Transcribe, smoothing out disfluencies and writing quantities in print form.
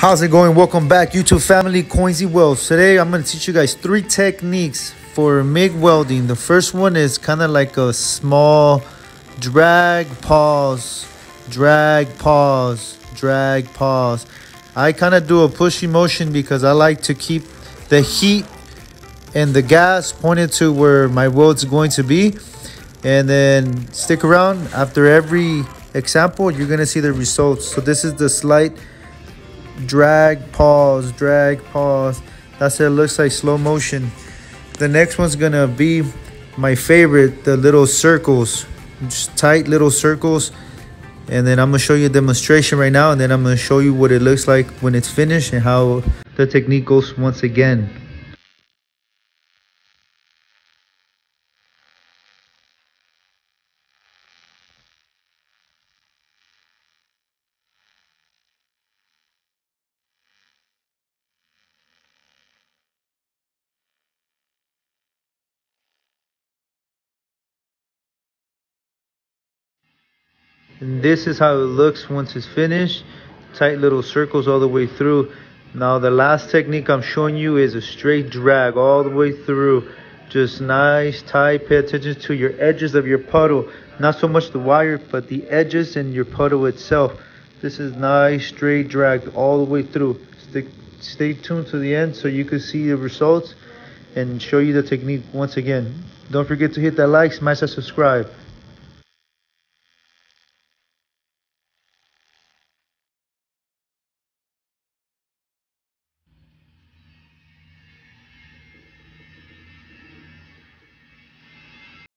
How's it going? Welcome back, YouTube family. Coinsy Welds. Today I'm going to teach you guys 3 techniques for MIG welding. The first one is kind of like a small drag, pause, drag, pause, drag, pause. I kind of do a pushy motion because I like to keep the heat and the gas pointed to where my weld's going to be. And then stick around. After every example, you're going to see the results. So this is the slight drag, pause, drag, pause. That's what it looks like, slow motion. The next one's gonna be my favorite, the little circles, just tight little circles. And then I'm gonna show you a demonstration right now, and then I'm gonna show you what it looks like when it's finished and how the technique goes once again. And this is how it looks once it's finished. Tight little circles all the way through. Now the last technique I'm showing you is a straight drag all the way through. Just nice, tight. Pay attention to your edges of your puddle. Not so much the wire, but the edges and your puddle itself. This is nice, straight drag all the way through. Stay tuned to the end so you can see the results and show you the technique once again. Don't forget to hit that like, smash that subscribe.